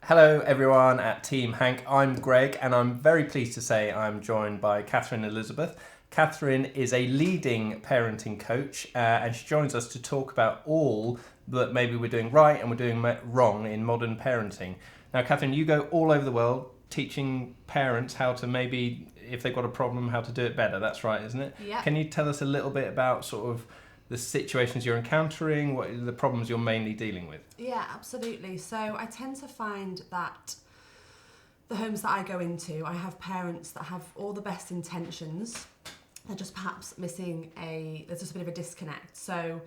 Hello everyone at Team Hank. I'm Greg and I'm very pleased to say I'm joined by Katherine Elizabeth. Katherine is a leading parenting coach and she joins us to talk about all that maybe we're doing right and we're doing wrong in modern parenting. Now Katherine, you go all over the world teaching parents how to maybe, if they've got a problem, how to do it better. That's right, isn't it? Yeah. Can you tell us a little bit about sort of the situations you're encountering, what are the problems you're mainly dealing with? Yeah, absolutely. So I tend to find that the homes that I go into, I have parents that have all the best intentions. They're just perhaps missing there's just a bit of a disconnect. So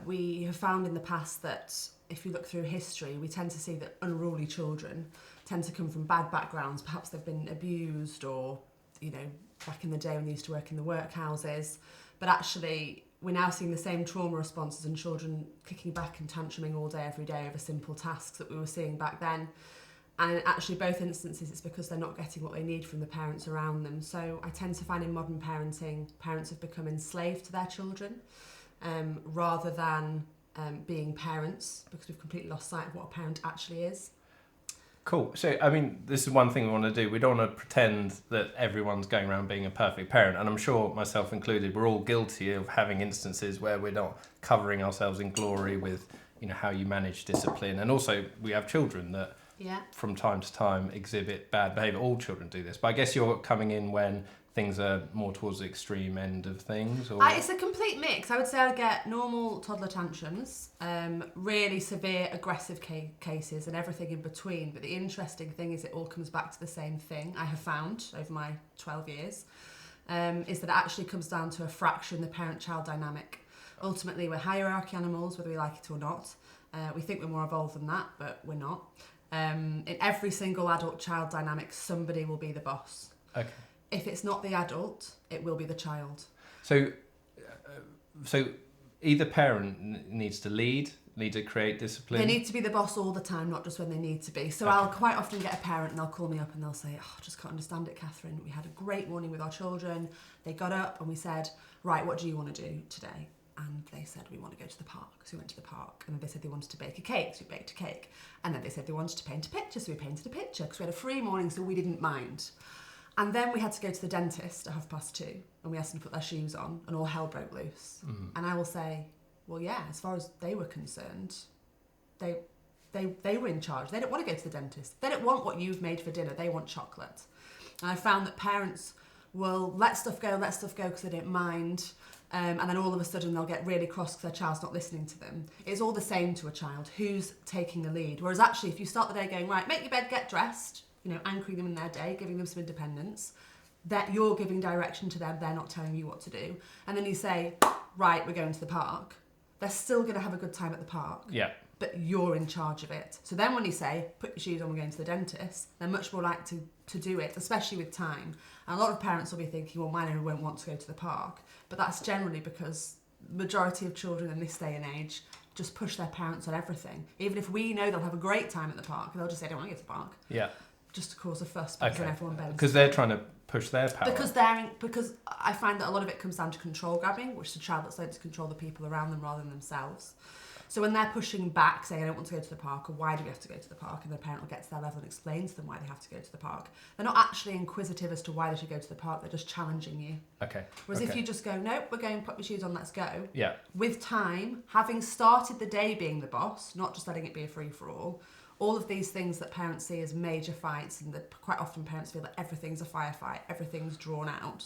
we have found in the past that if you look through history, we tend to see that unruly children tend to come from bad backgrounds. Perhaps they've been abused or, back in the day when they used to work in the workhouses. But actually, we're now seeing the same trauma responses in children kicking back and tantruming all day, every day over simple tasks that we were seeing back then. And in actually both instances, it's because they're not getting what they need from the parents around them. So I tend to find in modern parenting, parents have become enslaved to their children rather than being parents, because we've completely lost sight of what a parent actually is. Cool. So, this is one thing we want to do. We don't want to pretend that everyone's going around being a perfect parent. And I'm sure, myself included, we're all guilty of having instances where we're not covering ourselves in glory with, how you manage discipline. And also, we have children that, from time to time, exhibit bad behaviour. All children do this. But I guess you're coming in when things are more towards the extreme end of things? Or It's a complete mix. I would say I get normal toddler tantrums, really severe aggressive cases and everything in between. But the interesting thing is it all comes back to the same thing I have found over my 12 years, is that it actually comes down to a fracture in the parent-child dynamic. Ultimately, we're hierarchy animals, whether we like it or not. We think we're more evolved than that, but we're not. In every single adult-child dynamic, somebody will be the boss. Okay. If it's not the adult, it will be the child. So either parent needs to lead, need to create discipline. They need to be the boss all the time, not just when they need to be. So Okay. I'll quite often get a parent and they'll call me up and they'll say, I just can't understand it, Katherine. We had a great morning with our children. They got up and we said, right, what do you want to do today? And they said, we want to go to the park. So we went to the park. And then they said they wanted to bake a cake. So we baked a cake. And then they said they wanted to paint a picture. So we painted a picture because we had a free morning, so we didn't mind. And then we had to go to the dentist at 2:30 and we asked them to put their shoes on and all hell broke loose. Mm-hmm. And I will say, well, yeah, as far as they were concerned, they were in charge. They don't want to go to the dentist. They don't want what you've made for dinner. They want chocolate. And I found that parents will let stuff go because they don't mind. And then all of a sudden they'll get really cross because their child's not listening to them. It's all the same to a child. Who's taking the lead? Whereas actually, if you start the day going, right, make your bed, get dressed, anchoring them in their day, giving them some independence, that you're giving direction to them, they're not telling you what to do. And then you say, right, we're going to the park. They're still going to have a good time at the park. Yeah. But you're in charge of it. So then when you say, put your shoes on, we're going to the dentist, they're much more likely to do it, especially with time. And a lot of parents will be thinking, well, mine won't want to go to the park. But that's generally because the majority of children in this day and age just push their parents on everything. Even if we know they'll have a great time at the park, they'll just say, I don't want to go to the park. Yeah. Just to cause a fuss because then everyone bends. Because they're trying to push their power. Because I find that a lot of it comes down to control grabbing, which is a child that's learned to control the people around them rather than themselves. So when they're pushing back, saying, I don't want to go to the park, or why do we have to go to the park, and the parent will get to their level and explain to them why they have to go to the park, they're not actually inquisitive as to why they should go to the park, they're just challenging you. Okay. Whereas if you just go, nope, we're going, put your shoes on, let's go. Yeah. With time, having started the day being the boss, not just letting it be a free-for-all, all of these things that parents see as major fights, and that quite often parents feel that everything's a firefight, everything's drawn out,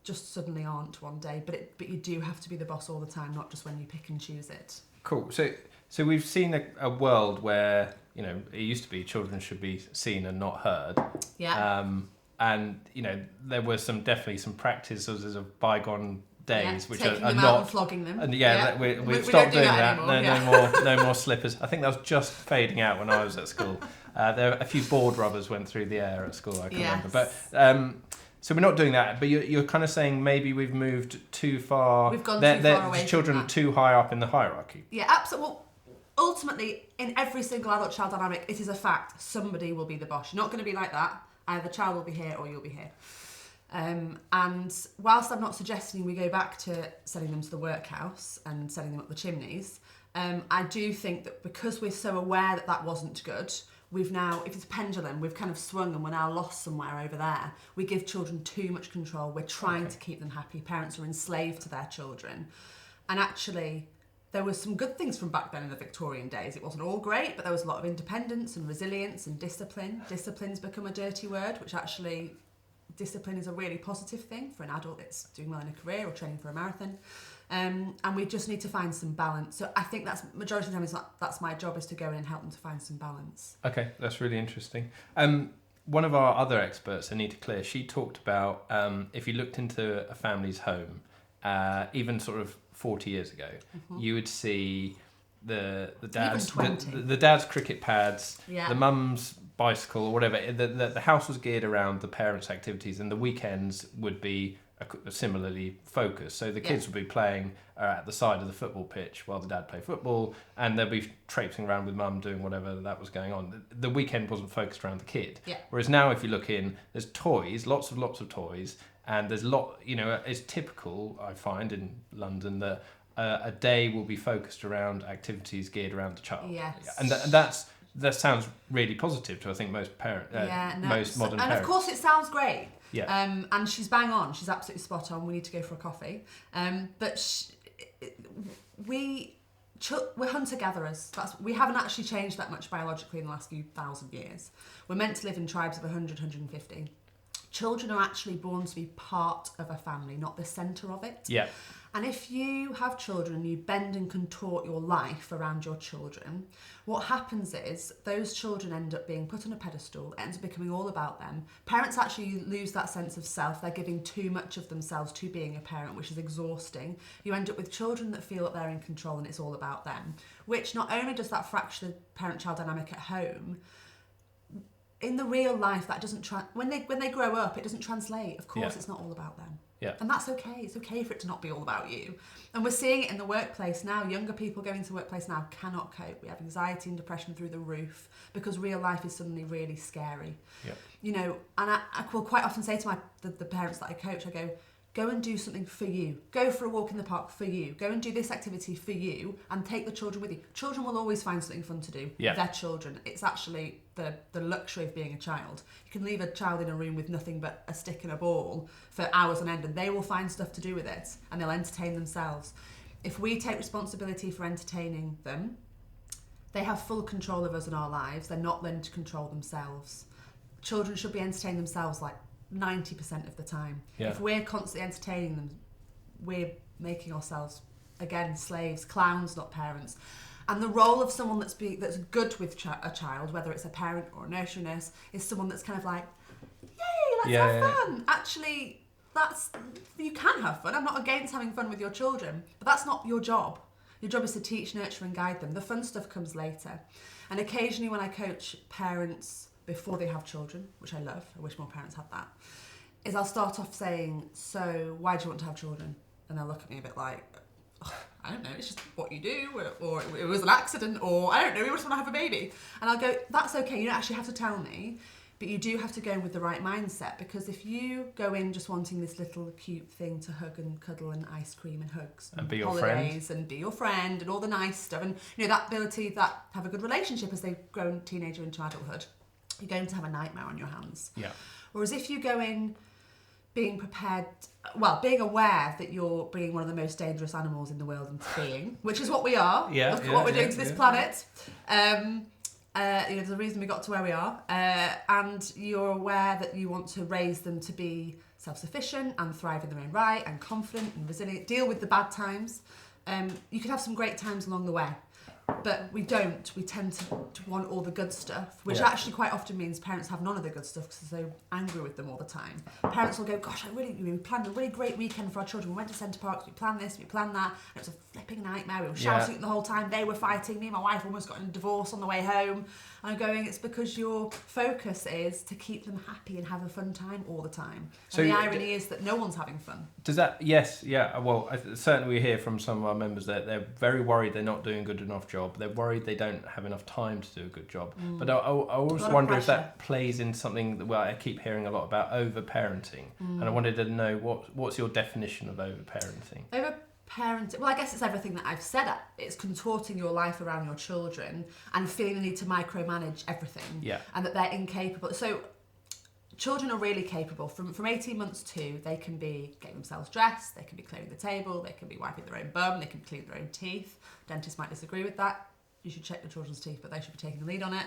just suddenly aren't one day. But you do have to be the boss all the time, not just when you pick and choose it. Cool. So we've seen a world where, it used to be children should be seen and not heard. Yeah. And, there were definitely some practices of bygone days, which taking are them not out and flogging them. And we've we stopped don't do doing that that. anymore. No more slippers. I think that was just fading out when I was at school. There were a few board rubbers went through the air at school, I can remember. But so we're not doing that. But you're kind of saying maybe we've moved too far. We've gone too far away. Children from that. Too high up in the hierarchy. Yeah, absolutely. Well, ultimately, in every single adult-child dynamic, it is a fact. Somebody will be the boss. You're not going to be like that. Either the child will be here or you'll be here. And whilst I'm not suggesting we go back to sending them to the workhouse and sending them up the chimneys, I do think that because we're so aware that wasn't good, we've now, if it's a pendulum, we've kind of swung and we're now lost somewhere over there. We give children too much control. We're trying to keep them happy. Parents are enslaved to their children. And actually, there was some good things from back then in the Victorian days. It wasn't all great, but there was a lot of independence and resilience and discipline. Discipline's become a dirty word, which actually, discipline is a really positive thing for an adult that's doing well in a career or training for a marathon. And we just need to find some balance. So I think that's majority of the time that's my job, is to go in and help them to find some balance. Okay, that's really interesting. One of our other experts, Anita Clear, she talked about if you looked into a family's home, even sort of 40 years ago, you would see the dad's cricket pads, the mum's bicycle or whatever. The house was geared around the parents' activities, and the weekends would be similarly focused. So the kids would be playing at the side of the football pitch while the dad played football, and they'll be traipsing around with mum doing whatever that was going on. The weekend wasn't focused around the kid. Whereas now, if you look in, there's toys, lots of toys, and there's it's typical, I find, in London that a day will be focused around activities geared around the child. And that sounds really positive to, I think, most most modern parents. And of course it sounds great. And she's bang on. She's absolutely spot on. We need to go for a coffee. But we're hunter-gatherers. We haven't actually changed that much biologically in the last few thousand years. We're meant to live in tribes of 100, 150. Children are actually born to be part of a family, not the centre of it. And if you have children and you bend and contort your life around your children, what happens is those children end up being put on a pedestal. It ends up becoming all about them. Parents actually lose that sense of self. They're giving too much of themselves to being a parent, which is exhausting. You end up with children that feel that they're in control and it's all about them, which not only does that fracture the parent-child dynamic at home, in the real life, that doesn't when they grow up, it doesn't translate. Of course, it's not all about them. And that's okay. It's okay for it to not be all about you. And we're seeing it in the workplace now. Younger people going into the workplace now cannot cope. We have anxiety and depression through the roof because real life is suddenly really scary. And I will quite often say to the parents that I coach, I go and do something for you. Go for a walk in the park for you. Go and do this activity for you and take the children with you. Children will always find something fun to do. They're children. It's actually the luxury of being a child. You can leave a child in a room with nothing but a stick and a ball for hours on end and they will find stuff to do with it and they'll entertain themselves. If we take responsibility for entertaining them, they have full control of us in our lives. They're not learning to control themselves. Children should be entertaining themselves like 90% of the time. If we're constantly entertaining them, we're making ourselves, again, slaves, clowns, not parents. And the role of someone that's good with a child, whether it's a parent or a nursery nurse, is someone that's kind of like, yay, let's have fun. Actually, you can have fun. I'm not against having fun with your children, but that's not your job. Your job is to teach, nurture and guide them. The fun stuff comes later. And occasionally when I coach parents before they have children, which I love, I wish more parents had that, is I'll start off saying, so why do you want to have children? And they'll look at me a bit like, I don't know, it's just what you do, or it was an accident, or I don't know, we just want to have a baby. And I'll go, that's okay, you don't actually have to tell me, but you do have to go in with the right mindset, because if you go in just wanting this little cute thing to hug and cuddle and ice cream and hugs and be your holidays friend. And be your friend and all the nice stuff, and that ability that have a good relationship as they grow teenager into adulthood, you're going to have a nightmare on your hands. Whereas if you go in being prepared, being aware that you're bringing one of the most dangerous animals in the world into being, which is what we are. Look at what we're doing to this planet. There's a reason we got to where we are. And you're aware that you want to raise them to be self-sufficient and thrive in their own right and confident and resilient, deal with the bad times. You could have some great times along the way. But we don't. We tend to want all the good stuff, which actually quite often means parents have none of the good stuff because they're so angry with them all the time. Parents will go, gosh, we planned a really great weekend for our children. We went to Centre Parks, we planned this, we planned that. And it was a flipping nightmare. We were shouting the whole time. They were fighting. Me and my wife almost got in a divorce on the way home. And I'm going, it's because your focus is to keep them happy and have a fun time all the time. So and the irony is that no one's having fun. Does that, well, certainly we hear from some of our members that they're very worried they're not doing a good enough job. They're worried they don't have enough time to do a good job. But I always wonder if that plays into something that, I keep hearing a lot about over-parenting. And I wanted to know what's your definition of over-parenting? parenting, well, I guess it's everything that I've said. It's contorting your life around your children and feeling the need to micromanage everything. Yeah. And that they're incapable. So children are really capable. From 18 months to, they can be getting themselves dressed, they can be clearing the table, they can be wiping their own bum, they can be cleaning their own teeth. Dentists might disagree with that. You should check your children's teeth, but they should be taking the lead on it.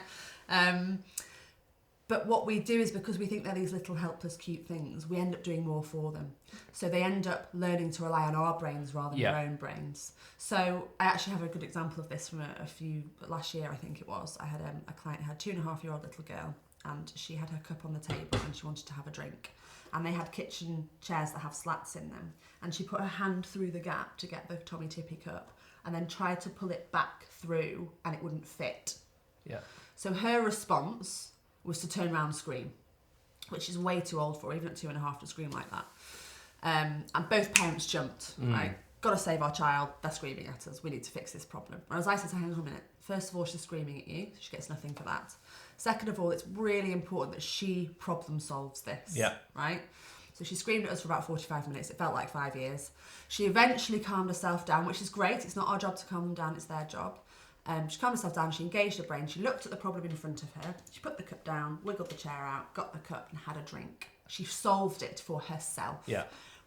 But what we do is, because we think they're these little helpless cute things, we end up doing more for them. So they end up learning to rely on our brains rather than their own brains. So I actually have a good example of this from last year I think it was. I had a client who had 2.5-year-old little girl, and she had her cup on the table and she wanted to have a drink. And they had kitchen chairs that have slats in them. And she put her hand through the gap to get the Tommy Tippy cup and then tried to pull it back through and it wouldn't fit. Yeah. So her response was to turn around and scream, which is way too old for her, even at 2.5 to scream like that. And both parents jumped, right? Got to save our child, they're screaming at us, we need to fix this problem. Whereas I said, hang on a minute, first of all, she's screaming at you, she gets nothing for that. Second of all, it's really important that she problem solves this, right? So she screamed at us for about 45 minutes, it felt like 5 years. She eventually calmed herself down, which is great, it's not our job to calm them down, it's their job. She calmed herself down, she engaged her brain, she looked at the problem in front of her, she put the cup down, wiggled the chair out, got the cup and had a drink. She solved it for herself,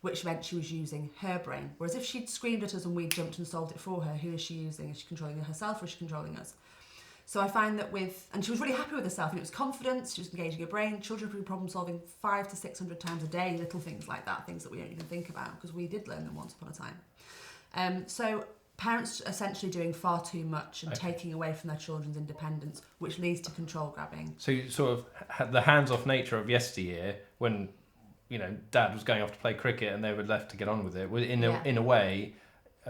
which meant she was using her brain. Whereas if she'd screamed at us and we jumped and solved it for her, who is she using? Is she controlling herself or is she controlling us? So I find that and she was really happy with herself, and it was confidence, she was engaging her brain. Children are problem solving 500 to 600 times a day, little things like that, things that we don't even think about because we did learn them once upon a time. So parents are essentially doing far too much and taking away from their children's independence, which leads to control grabbing. So you sort of had the hands-off nature of yesteryear, when Dad was going off to play cricket and they were left to get on with it. In a way,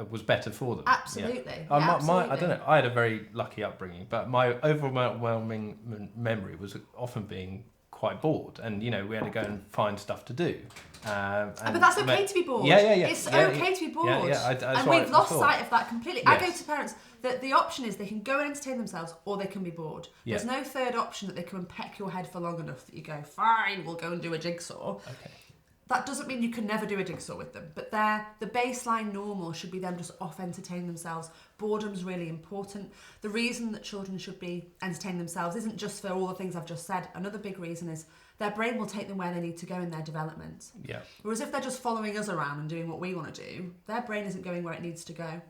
was better for them. Absolutely. Absolutely. I don't know. I had a very lucky upbringing, but my overwhelming memory was often being quite bored, and we had to go and find stuff to do. But that's okay to be bored. Yeah. It's okay to be bored. And we've lost sight of that completely. Yes. I go to parents that the option is they can go and entertain themselves or they can be bored. There's no third option that they can peck your head for long enough that you go, fine, we'll go and do a jigsaw. Okay. That doesn't mean you can never do a jigsaw with them, but the baseline normal should be them just off entertaining themselves. Boredom's really important. The reason that children should be entertaining themselves isn't just for all the things I've just said. Another big reason is their brain will take them where they need to go in their development. Yeah. Whereas if they're just following us around and doing what we want to do, their brain isn't going where it needs to go.